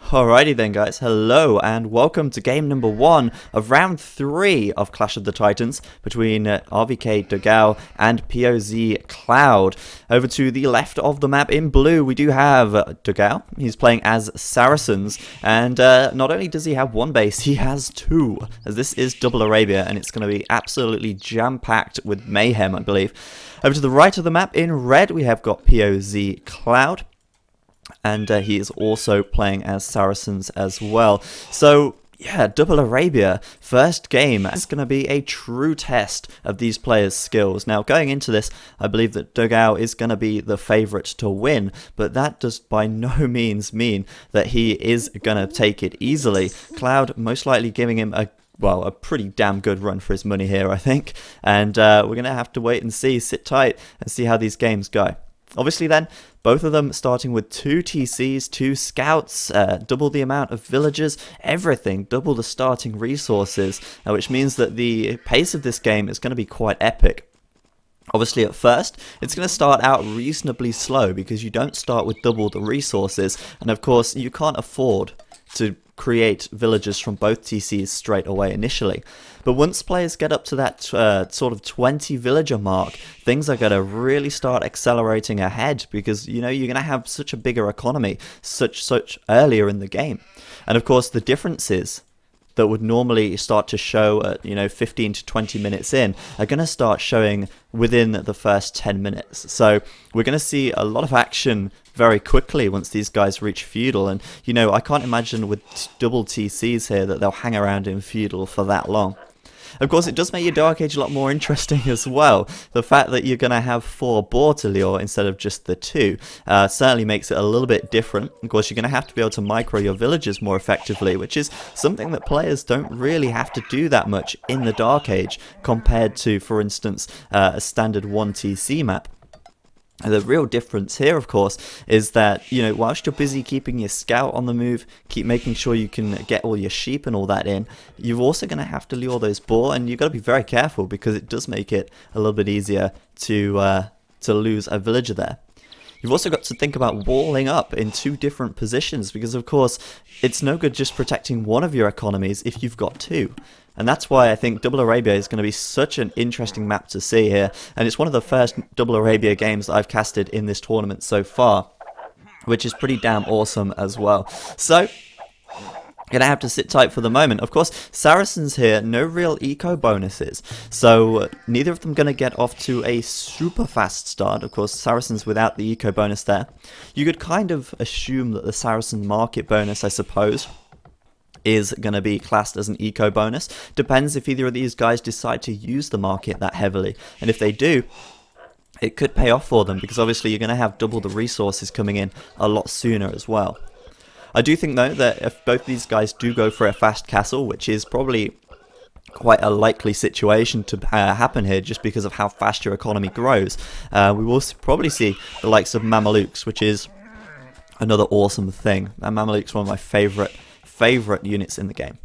Alrighty then guys, hello and welcome to game number 1 of round 3 of Clash of the Titans between RVK Dogao and POZ Cloud. Over to the left of the map in blue we do have Dogao. He's playing as Saracens, and not only does he have one base, he has two, as this is Double Arabia and it's going to be absolutely jam-packed with mayhem, I believe. Over to the right of the map in red we have got POZ Cloud. And he is also playing as Saracens as well. So, yeah, Double Arabia, first game, is going to be a true test of these players' skills. Now, going into this, I believe that Dogao is going to be the favourite to win, but that does by no means mean that he is going to take it easily. Cloud most likely giving him a pretty damn good run for his money here, I think. And we're going to have to wait and see, sit tight, and see how these games go. Obviously then, both of them starting with 2 TCs, 2 scouts, double the amount of villagers, everything, double the starting resources, which means that the pace of this game is going to be quite epic. Obviously at first, it's going to start out reasonably slow because you don't start with double the resources, and of course you can't afford to create villagers from both TCs straight away initially. But once players get up to that sort of 20 villager mark, things are going to really start accelerating ahead because, you know, you're going to have such a bigger economy such earlier in the game. And of course the differences that would normally start to show at, 15 to 20 minutes in are going to start showing within the first 10 minutes. So we're going to see a lot of action very quickly once these guys reach feudal, and I can't imagine with double TCs here that they'll hang around in feudal for that long. Of course, it does make your Dark Age a lot more interesting as well. The fact that you're going to have 4 boar to lure instead of just the 2 certainly makes it a little bit different. Of course, you're going to have to be able to micro your villagers more effectively, which is something that players don't really have to do that much in the Dark Age compared to, for instance, a standard 1 TC map. The real difference here, of course, is that, whilst you're busy keeping your scout on the move, keep making sure you can get all your sheep and all that in, you're also going to have to lure those boar, and you've got to be very careful because it does make it a little bit easier to lose a villager there. You've also got to think about walling up in 2 different positions because, of course, it's no good just protecting one of your economies if you've got 2. And that's why I think Double Arabia is going to be such an interesting map to see here. And it's one of the first Double Arabia games that I've casted in this tournament so far, which is pretty damn awesome as well. So, gonna have to sit tight for the moment. Of course, Saracens here, no real eco bonuses, so neither of them gonna get off to a super fast start. Of course, Saracens without the eco bonus there. You could kind of assume that the Saracen market bonus, I suppose, is going to be classed as an eco bonus. Depends if either of these guys decide to use the market that heavily, and if they do, it could pay off for them because obviously you're going to have double the resources coming in a lot sooner as well. I do think though that if both these guys do go for a fast castle, which is probably quite a likely situation to happen here just because of how fast your economy grows, we will probably see the likes of Mamelukes, which is another awesome thing. And Mamelukes one of my favorite units in the game.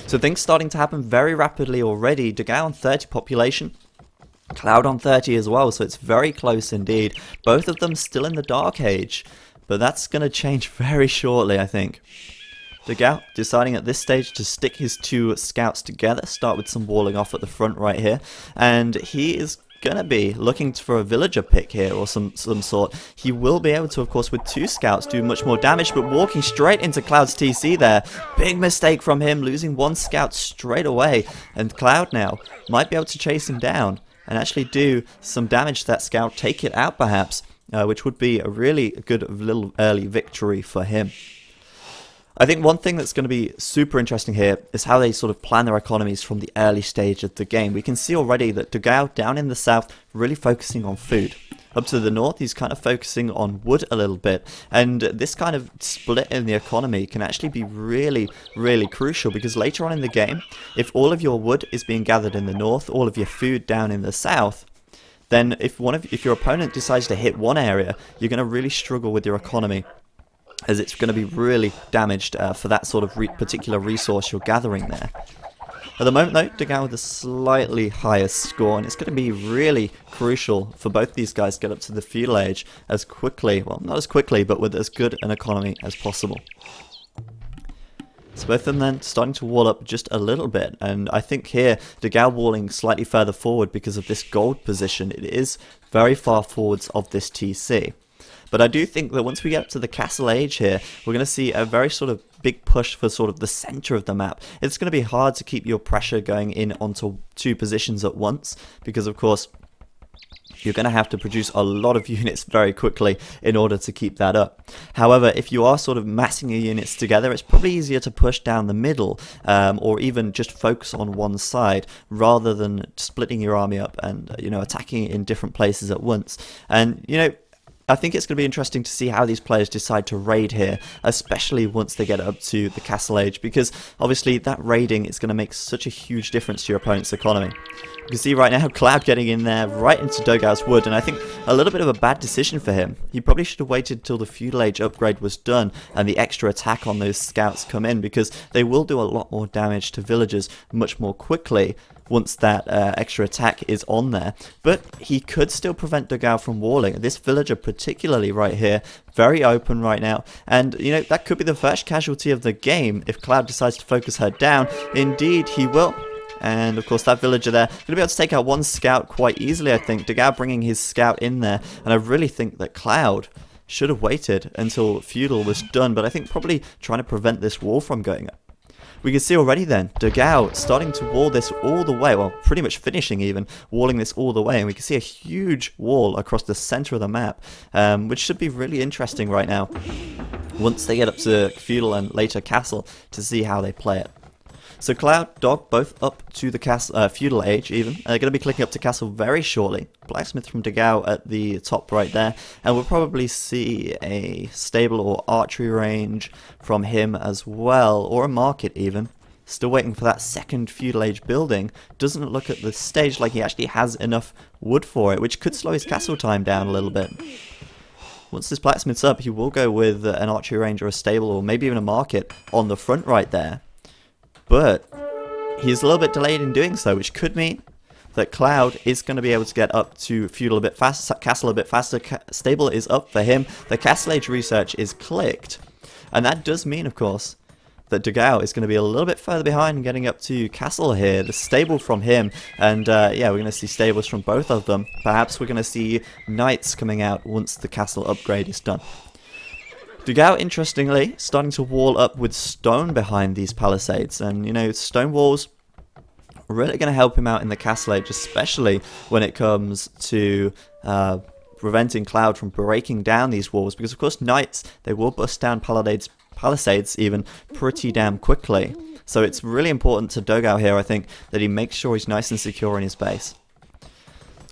So things starting to happen very rapidly already. Dogao on 30 population, Cloud on 30 as well, so it's very close indeed. Both of them still in the Dark Age, but that's going to change very shortly, I think. Dogao deciding at this stage to stick his 2 scouts together, start with some walling off at the front right here, and he is going to be looking for a villager pick here or some sort. He will be able to, of course, with 2 scouts do much more damage, but walking straight into Cloud's TC there, big mistake from him, losing 1 scout straight away, and Cloud now might be able to chase him down and actually do some damage to that scout, take it out perhaps, which would be a really good little early victory for him. I think one thing that's going to be super interesting here is how they sort of plan their economies from the early stage of the game. We can see already that Dogao down in the south really focusing on food. Up to the north he's kind of focusing on wood a little bit, and this kind of split in the economy can actually be really crucial because later on in the game, if all of your wood is being gathered in the north, all of your food down in the south, then if your opponent decides to hit one area, you're going to really struggle with your economy, as it's going to be really damaged for that sort of particular resource you're gathering there. At the moment though, Dogao with a slightly higher score, and it's going to be really crucial for both these guys to get up to the feudal age as quickly, well not as quickly, but with as good an economy as possible. So both of them then starting to wall up just a little bit, and I think here Dogao walling slightly further forward because of this gold position. It is very far forwards of this TC. But I do think that once we get up to the castle age here, we're going to see a very sort of big push for sort of the center of the map. It's going to be hard to keep your pressure going in onto 2 positions at once, because of course you're going to have to produce a lot of units very quickly in order to keep that up. However, if you are sort of massing your units together, it's probably easier to push down the middle, or even just focus on one side rather than splitting your army up and attacking it in different places at once. And I think it's going to be interesting to see how these players decide to raid here, especially once they get up to the castle age, because obviously that raiding is going to make such a huge difference to your opponent's economy. You can see right now Cloud getting in there right into Dogao's wood, and I think a little bit of a bad decision for him. He probably should have waited till the feudal age upgrade was done and the extra attack on those scouts come in, because they will do a lot more damage to villagers much more quickly once that extra attack is on there. But he could still prevent Dogao from walling. This villager particularly right here, very open right now, and that could be the first casualty of the game if Cloud decides to focus her down. Indeed he will. And of course that villager there going to be able to take out 1 scout quite easily, I think. Dogao bringing his scout in there, and I really think that Cloud should have waited until feudal was done, but I think probably trying to prevent this wall from going up. We can see already then Dogao starting to wall this all the way, well pretty much finishing even, walling this all the way, and we can see a huge wall across the center of the map, which should be really interesting right now once they get up to feudal and later castle to see how they play it. So Cloud, Dog, both up to the castle, feudal age even. They're going to be clicking up to castle very shortly. Blacksmith from Dogao at the top right there. And we'll probably see a stable or archery range from him as well, or a market even. Still waiting for that second feudal age building. Doesn't look at the stage like he actually has enough wood for it, which could slow his castle time down a little bit. Once this blacksmith's up, he will go with an archery range or a stable, or maybe even a market on the front right there. But he's a little bit delayed in doing so, which could mean that Cloud is going to be able to get up to feudal a bit faster, castle a bit faster. Stable is up for him. The castle age research is clicked. And that does mean, of course, that Dogao is going to be a little bit further behind getting up to castle here. The stable from him, and yeah, we're going to see stables from both of them. Perhaps we're going to see knights coming out once the castle upgrade is done. Dogao, interestingly, starting to wall up with stone behind these palisades, and stone walls really going to help him out in the castle age, especially when it comes to preventing Cloud from breaking down these walls, because of course knights, they will bust down palisades even pretty damn quickly. So it's really important to Dogao here, I think, that he makes sure he's nice and secure in his base.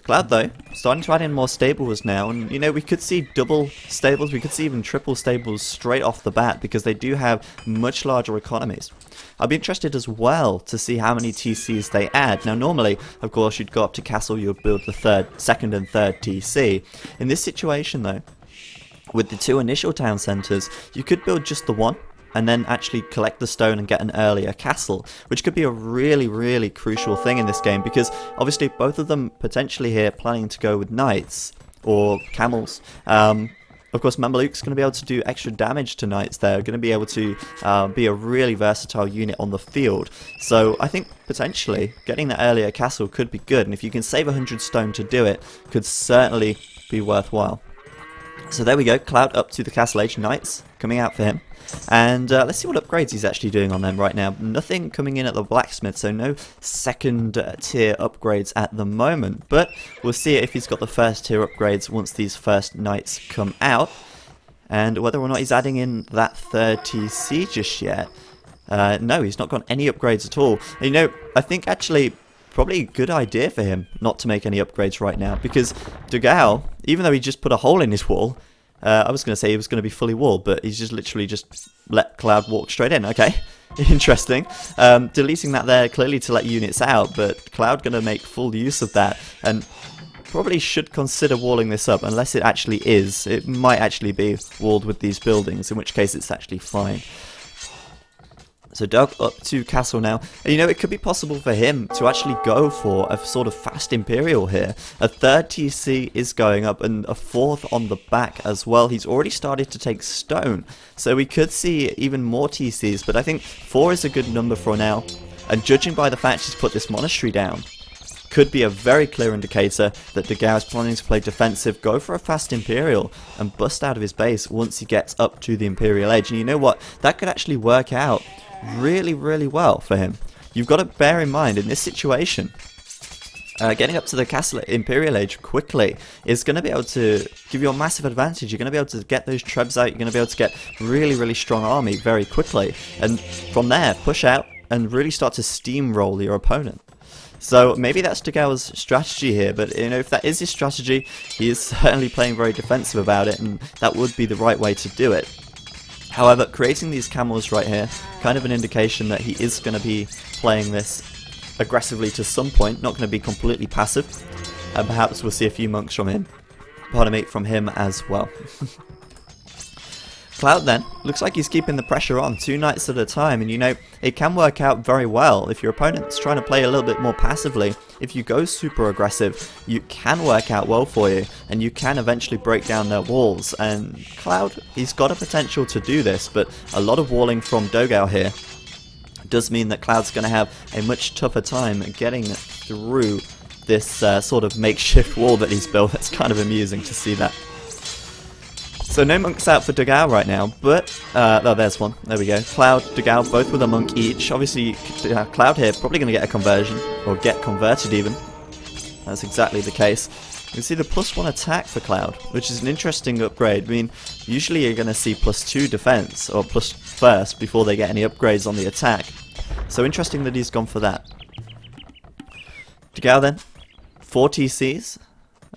Cloud, though, starting to add in more stables now, and we could see double stables, we could see even triple stables straight off the bat, because they do have much larger economies. I'd be interested as well to see how many TCs they add. Now normally, of course, you'd go up to castle, you'd build the second and third TC. In this situation though, with the 2 initial town centres, you could build just the 1, and then actually collect the stone and get an earlier castle, which could be a really, really crucial thing in this game, because obviously both of them potentially here planning to go with knights or camels. Of course, Mameluke's going to be able to do extra damage to knights. They're going to be able to be a really versatile unit on the field. So I think potentially getting that earlier castle could be good, and if you can save 100 stone to do it, could certainly be worthwhile. So there we go, Cloud up to the castle age, knights coming out for him. And let's see what upgrades he's actually doing on them right now. Nothing coming in at the blacksmith, so no second tier upgrades at the moment. But we'll see if he's got the first tier upgrades once these first knights come out. And whether or not he's adding in that third TC just yet. No, he's not got any upgrades at all. I think actually probably a good idea for him not to make any upgrades right now, because Dogao, even though he just put a hole in his wall, I was going to say he was going to be fully walled, but he's just literally just let Cloud walk straight in. Okay, interesting. Deleting that there clearly to let units out, but Cloud going to make full use of that, and probably should consider walling this up, unless it actually is. It might actually be walled with these buildings, in which case it's actually fine. So Doug up to castle now, and you know, it could be possible for him to actually go for a sort of fast Imperial here. A third TC is going up and a fourth on the back as well. He's already started to take stone, so we could see even more TCs, but I think 4 is a good number for now, and judging by the fact he's put this monastery down, could be a very clear indicator that Dogao is planning to play defensive, go for a fast Imperial, and bust out of his base once he gets up to the Imperial Age. And you know what? That could actually work out really, really well for him. You've got to bear in mind, in this situation, getting up to the castle at Imperial Age quickly is going to be able to give you a massive advantage. You're going to be able to get those trebs out, you're going to be able to get really, really strong army very quickly. And from there, push out and really start to steamroll your opponent. So maybe that's Dogao's strategy here, but you know, if that is his strategy, he is certainly playing very defensive about it, and that would be the right way to do it. However, creating these camels right here, kind of an indication that he is going to be playing this aggressively to some point, not going to be completely passive, and perhaps we'll see a few monks from him, from him as well. Cloud then, looks like he's keeping the pressure on 2 knights at a time, and you know, it can work out very well. If your opponent's trying to play a little bit more passively, if you go super aggressive, you can work out well for you, and you can eventually break down their walls. And Cloud, he's got a potential to do this, but a lot of walling from Dogao here does mean that Cloud's going to have a much tougher time getting through this sort of makeshift wall that he's built. It's kind of amusing to see that. So no monks out for Dogao right now, but, oh, there's one. There we go. Cloud, Dogao, both with a monk each. Obviously, Cloud here probably going to get a conversion, or get converted even. That's exactly the case. You can see the +1 attack for Cloud, which is an interesting upgrade. I mean, usually you're going to see +2 defense, or plus first, before they get any upgrades on the attack. So interesting that he's gone for that. Dogao then, 4 TCs.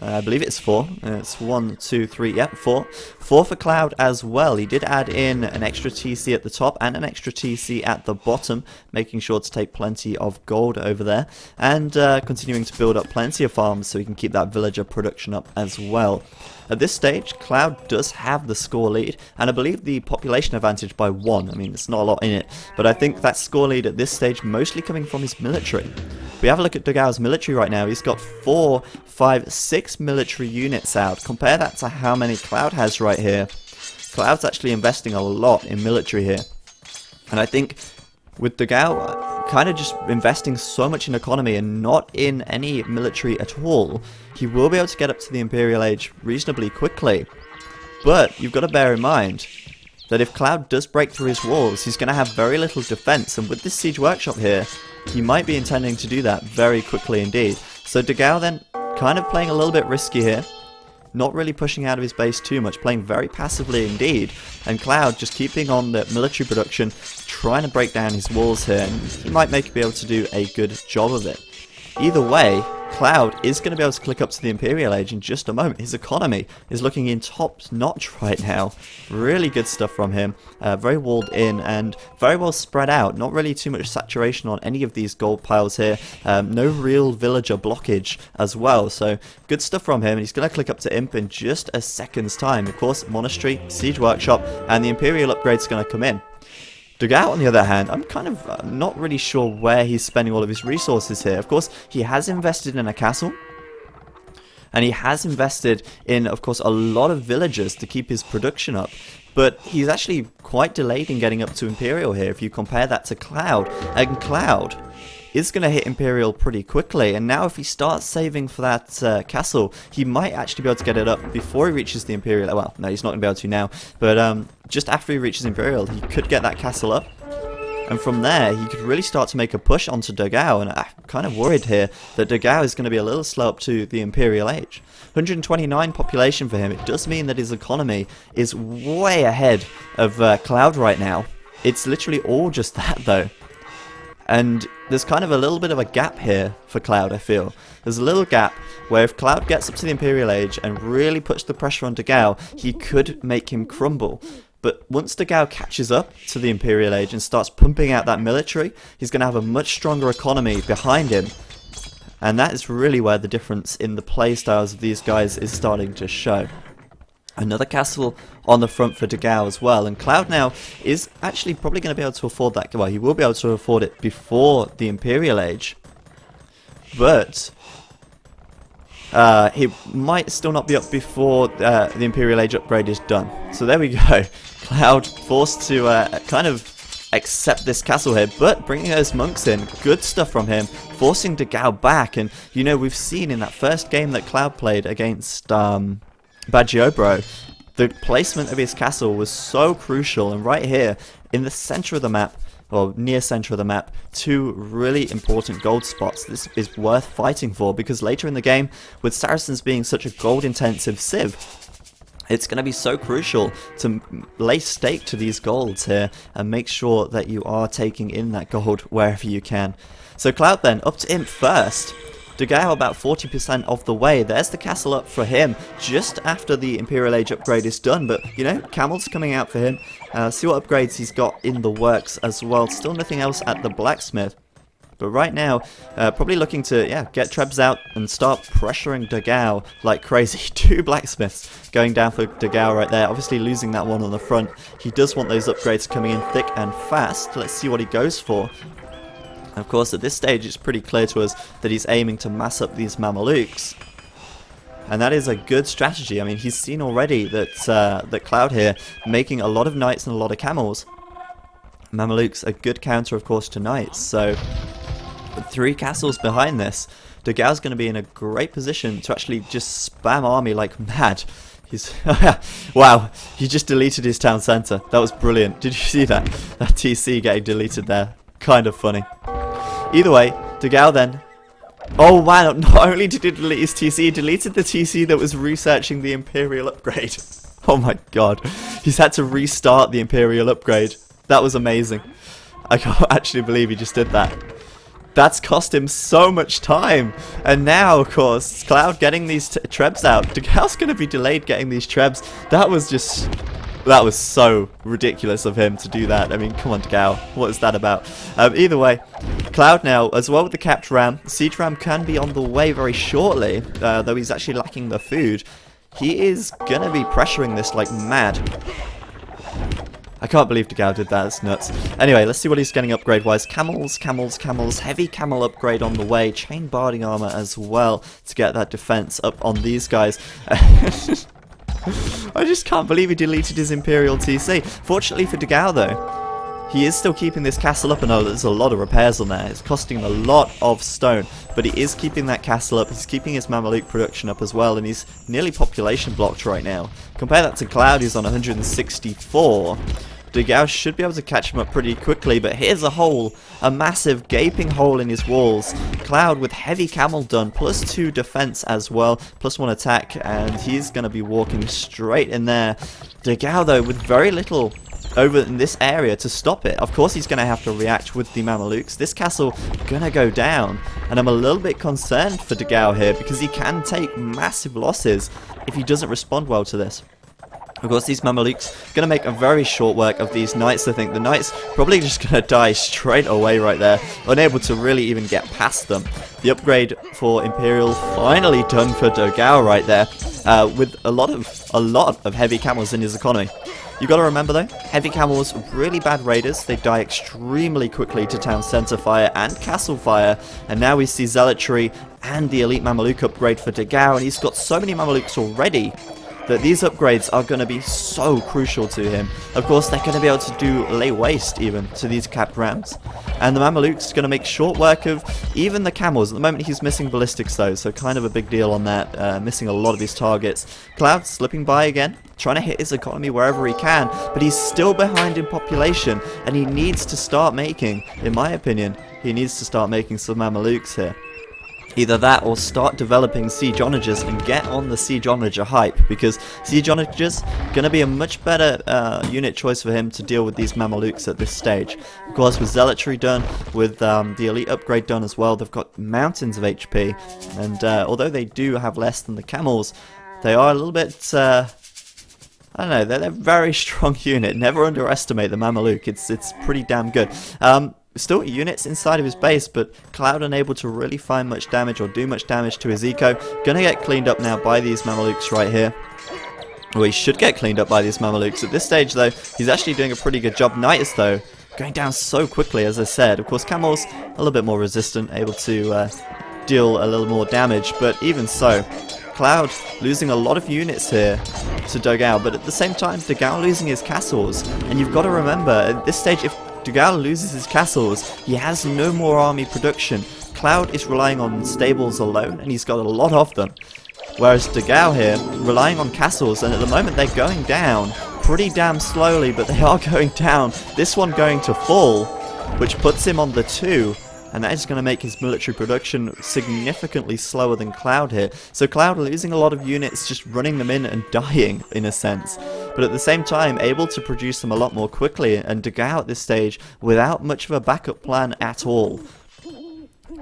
I believe it's 4. It's 1, 2, 3, yep, 4. 4 for Cloud as well. He did add in an extra TC at the top and an extra TC at the bottom, making sure to take plenty of gold over there, and continuing to build up plenty of farms so he can keep that villager production up as well. At this stage, Cloud does have the score lead, and I believe the population advantage by 1. I mean, there's not a lot in it, but I think that score lead at this stage mostly coming from his military. We have a look at Dogao's military right now. He's got 4, 5, 6 military units out. Compare that to how many Cloud has right here. Cloud's actually investing a lot in military here. And I think with Dogao kind of just investing so much in economy and not in any military at all, he will be able to get up to the Imperial Age reasonably quickly. But you've got to bear in mind that if Cloud does break through his walls, he's going to have very little defense, and with this siege workshop here, he might be intending to do that very quickly indeed. So Dogao then kind of playing a little bit risky here, not really pushing out of his base too much, playing very passively indeed, and Cloud just keeping on the military production, trying to break down his walls here, and he might be able to do a good job of it. Either way, Cloud is going to be able to click up to the Imperial Age in just a moment. His economy is looking in top notch right now. Really good stuff from him. Very walled in and very well spread out. Not really too much saturation on any of these gold piles here. No real villager blockage as well. So good stuff from him. And he's going to click up to Imp in just a second's time. Of course, Monastery, Siege Workshop, and the Imperial upgrade is going to come in. Dogao, on the other hand, I'm kind of not really sure where he's spending all of his resources here. Of course, he has invested in a castle, and he has invested in, of course, a lot of villagers to keep his production up. But he's actually quite delayed in getting up to Imperial here if you compare that to Cloud. And Cloud is going to hit Imperial pretty quickly, and now if he starts saving for that castle, he might actually be able to get it up before he reaches the Imperial. Well, no, he's not going to be able to now, but just after he reaches Imperial, he could get that castle up, and from there, he could really start to make a push onto Dogao, and I'm kind of worried here that Dogao is going to be a little slow up to the Imperial Age. 129 population for him. It does mean that his economy is way ahead of Cloud right now. It's literally all just that, though. And there's kind of a little bit of a gap here for Cloud, I feel. There's a little gap where if Cloud gets up to the Imperial Age and really puts the pressure on Dogao, he could make him crumble. But once Dogao catches up to the Imperial Age and starts pumping out that military, he's going to have a much stronger economy behind him. And that is really where the difference in the playstyles of these guys is starting to show. Another castle on the front for Dogao as well, and Cloud now is actually probably going to be able to afford that. Well, he will be able to afford it before the Imperial Age, but he might still not be up before the Imperial Age upgrade is done. So there we go. Cloud forced to kind of accept this castle here, but bringing those monks in, good stuff from him, forcing Dogao back. And you know, we've seen in that first game that Cloud played against Bagiobro, the placement of his castle was so crucial, and right here in the center of the map, or near center of the map, two really important gold spots. This is worth fighting for, because later in the game, with Saracens being such a gold intensive civ, it's going to be so crucial to lay stake to these golds here and make sure that you are taking in that gold wherever you can. So Cloud then up to Imp first. Dogao about 40% of the way. There's the castle up for him just after the Imperial Age upgrade is done. But, you know, Camel's coming out for him. See what upgrades he's got in the works as well. Still nothing else at the blacksmith. But right now, probably looking to, yeah, get Trebs out and start pressuring Dogao like crazy. 2 blacksmiths going down for Dogao right there. Obviously losing that one on the front. He does want those upgrades coming in thick and fast. Let's see what he goes for. Of course, at this stage, it's pretty clear to us that he's aiming to mass up these Mamelukes. And that is a good strategy. I mean, he's seen already that that Cloud here making a lot of knights and a lot of camels. Mamelukes, a good counter, of course, to knights. So, with 3 castles behind this, Dogao's going to be in a great position to actually just spam army like mad. He's wow, he just deleted his town centre. That was brilliant. Did you see that? That TC getting deleted there. Kind of funny. Either way, Dogao then... Oh man, not only did he delete his TC, he deleted the TC that was researching the Imperial upgrade. Oh my god. He's had to restart the Imperial upgrade. That was amazing. I can't actually believe he just did that. That's cost him so much time. And now, of course, Cloud getting these Trebs out. Dogao's going to be delayed getting these Trebs. That was just... That was so ridiculous of him to do that. I mean, come on, Dogao. What is that about? Either way, Cloud now, as well with the capped ram. Siege ram can be on the way very shortly, though he's actually lacking the food. He is going to be pressuring this like mad. I can't believe Dogao did that. It's nuts. Anyway, let's see what he's getting upgrade-wise. Camels, camels, camels. Heavy camel upgrade on the way. Chain barding armor as well to get that defense up on these guys. I just can't believe he deleted his Imperial TC. Fortunately for Dogao, though, he is still keeping this castle up, and there's a lot of repairs on there. It's costing him a lot of stone, but he is keeping that castle up. He's keeping his Mameluke production up as well, and he's nearly population blocked right now. Compare that to Cloud, who's on 164. Dogao should be able to catch him up pretty quickly, but here's a hole, a massive gaping hole in his walls. Cloud with heavy camel done, +2 defense as well, +1 attack, and he's going to be walking straight in there. Dogao, though, with very little over in this area to stop it. Of course, he's going to have to react with the Mamelukes. This castle going to go down, and I'm a little bit concerned for Dogao here, because he can take massive losses if he doesn't respond well to this. Of course, these Mamelukes going to make a very short work of these knights, I think. The knights probably just going to die straight away right there, unable to really even get past them. The upgrade for Imperial finally done for Dogao right there, with a lot of heavy camels in his economy. You got to remember though, heavy camels, really bad raiders. They die extremely quickly to town center fire and castle fire. And now we see zealotry and the elite Mameluke upgrade for Dogao, and he's got so many Mamelukes already that these upgrades are going to be so crucial to him. Of course, they're going to be able to lay waste even to these capped rams. And the Mamelukes going to make short work of even the camels. At the moment, he's missing ballistics though, so kind of a big deal on that. Missing a lot of his targets. Cloud slipping by again, trying to hit his economy wherever he can, but he's still behind in population, and he needs to start making, in my opinion, he needs to start making some Mamelukes here. Either that or start developing Siege Onagers and get on the Siege Onager hype, because Siege Onagers going to be a much better unit choice for him to deal with these Mamelukes at this stage. Of course, with Zealotry done, with the Elite upgrade done as well, they've got mountains of HP, and although they do have less than the Camels, they are a little bit... I don't know, they're a very strong unit. Never underestimate the Mameluke, it's pretty damn good. Still units inside of his base, but Cloud unable to really find much damage or do much damage to his eco. Gonna get cleaned up now by these Mamelukes right here. Well, he should get cleaned up by these Mamelukes. At this stage, though, he's actually doing a pretty good job. Knights, though, going down so quickly, as I said. Of course, Camels a little bit more resistant, able to deal a little more damage, but even so, Cloud losing a lot of units here to Dogao, but at the same time, Dogao losing his castles. And you've got to remember, at this stage, if Dogao loses his castles, he has no more army production. Cloud is relying on stables alone, and he's got a lot of them. Whereas Dogao here, relying on castles, and at the moment they're going down pretty damn slowly, but they are going down. This one going to fall, which puts him on the 2, and that is going to make his military production significantly slower than Cloud here. So Cloud losing a lot of units, just running them in and dying, in a sense. But at the same time, able to produce them a lot more quickly, and Dogao at this stage, without much of a backup plan at all.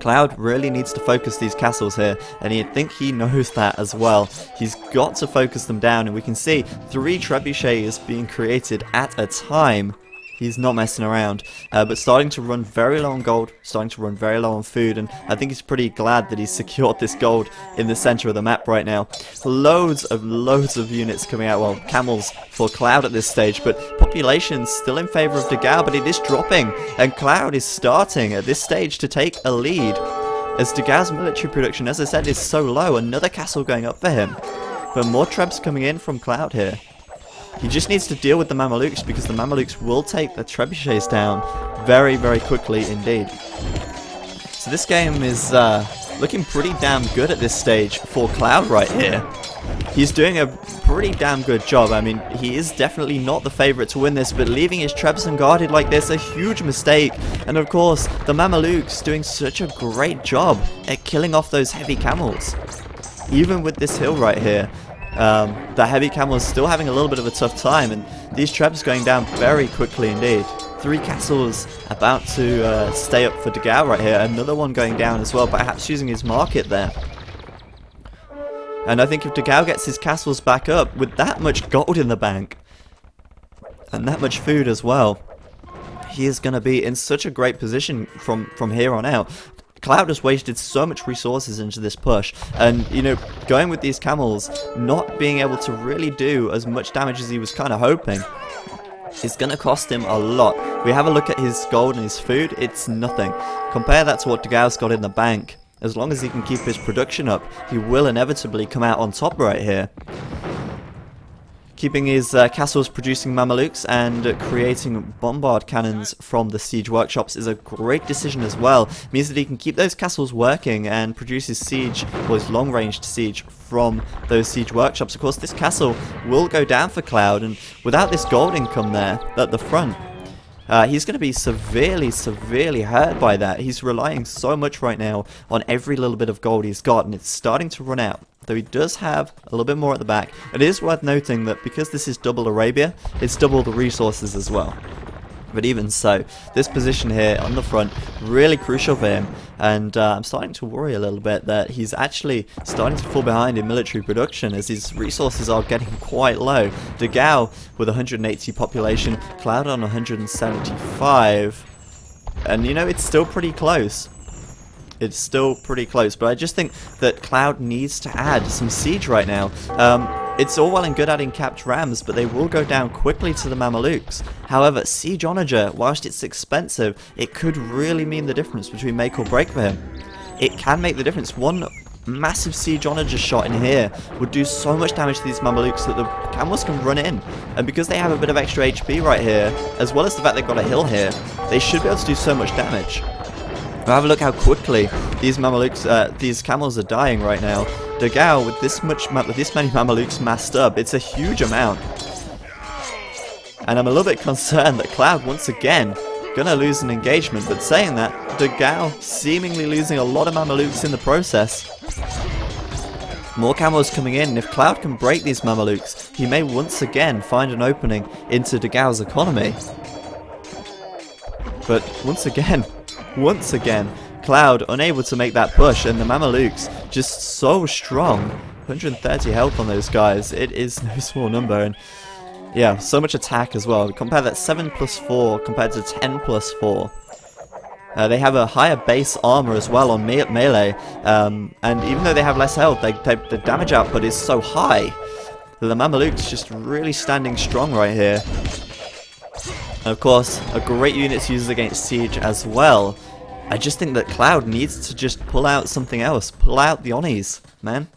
Cloud really needs to focus these castles here, and I think he knows that as well. He's got to focus them down, and we can see 3 trebuchets being created at a time. He's not messing around, but starting to run very low on gold, starting to run very low on food, and I think he's pretty glad that he's secured this gold in the center of the map right now. Loads of units coming out, well, camels for Cloud at this stage, but population's still in favor of Dogao, but it is dropping, and Cloud is starting at this stage to take a lead. As Dogao's military production, as I said, is so low, another castle going up for him. But more trebs coming in from Cloud here. He just needs to deal with the Mamelukes, because the Mamelukes will take the trebuchets down very, very quickly indeed. So this game is looking pretty damn good at this stage for Cloud right here. He's doing a pretty damn good job. I mean, he is definitely not the favourite to win this, but leaving his trebs unguarded like this, a huge mistake. And of course, the Mamelukes doing such a great job at killing off those heavy camels. Even with this hill right here, the heavy camel is still having a little bit of a tough time, and these trebs going down very quickly indeed. 3 castles about to stay up for Dogao right here. Another one going down as well, perhaps using his market there. And I think if Dogao gets his castles back up with that much gold in the bank and that much food as well, he is going to be in such a great position from here on out. Cloud has wasted so much resources into this push, and you know, going with these camels, not being able to really do as much damage as he was kind of hoping, is going to cost him a lot. We have a look at his gold and his food, it's nothing. Compare that to what Dogao's got in the bank. As long as he can keep his production up, he will inevitably come out on top right here. Keeping his castles producing Mamelukes and creating bombard cannons from the siege workshops is a great decision as well. It means that he can keep those castles working and produce his siege, or his long-ranged siege, from those siege workshops. Of course, this castle will go down for Cloud, and without this gold income there at the front, he's going to be severely hurt by that. He's relying so much right now on every little bit of gold he's got, and it's starting to run out. Though he does have a little bit more at the back. It is worth noting that because this is double Arabia, it's double the resources as well. But even so, this position here on the front, really crucial for him. And I'm starting to worry a little bit that he's actually starting to fall behind in military production as his resources are getting quite low. Dogao with 180 population, Cloud on 175. And you know, it's still pretty close. It's still pretty close, but I just think that Cloud needs to add some siege right now. It's all well and good adding capped rams, but they will go down quickly to the Mamelukes. However, siege onager, whilst it's expensive, it could really mean the difference between make or break for him. It can make the difference. One massive siege onager shot in here would do so much damage to these Mamelukes that the camels can run in. And because they have a bit of extra HP right here, as well as the fact they've got a hill here, they should be able to do so much damage. Now have a look how quickly these Mamelukes, these camels are dying right now. Dogao with this many Mamelukes massed up, it's a huge amount. And I'm a little bit concerned that Cloud once again gonna lose an engagement. But saying that, Dogao seemingly losing a lot of Mamelukes in the process. More camels coming in, and if Cloud can break these Mamelukes, he may once again find an opening into Dogao's economy. But once again, Cloud unable to make that push, and the Mamelukes just so strong. 130 health on those guys, it is no small number, and yeah, so much attack as well. Compare that 7 plus 4 compared to 10 plus 4. They have a higher base armor as well on melee, and even though they have less health, the damage output is so high. the Mamelukes just really standing strong right here. And of course, a great unit to use against Siege as well. I just think that Cloud needs to just pull out something else. Pull out the Onis, man.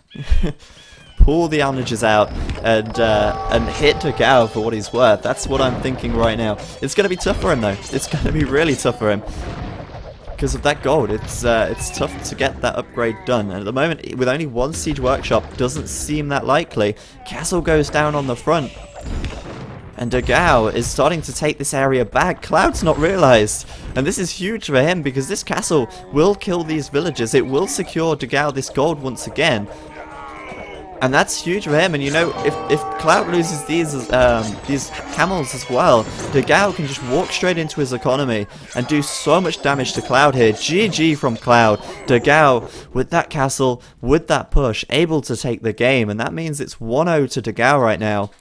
Pull the Onages out and hit Dogao for what he's worth. That's what I'm thinking right now. It's going to be tough for him though. It's going to be really tough for him. Because of that gold, it's tough to get that upgrade done. And at the moment, with only one Siege Workshop, doesn't seem that likely. Castle goes down on the front. And Dogao is starting to take this area back. Cloud's not realized. And this is huge for him because this castle will kill these villagers. It will secure Dogao this gold once again. And that's huge for him. And you know, if Cloud loses these camels as well, Dogao can just walk straight into his economy and do so much damage to Cloud here. GG from Cloud. Dogao, with that castle, with that push, able to take the game. And that means it's 1-0 to Dogao right now.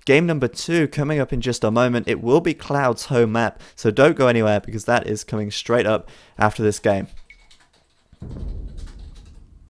Game number 2 coming up in just a moment. It will be Cloud's home map, so don't go anywhere because that is coming straight up after this game.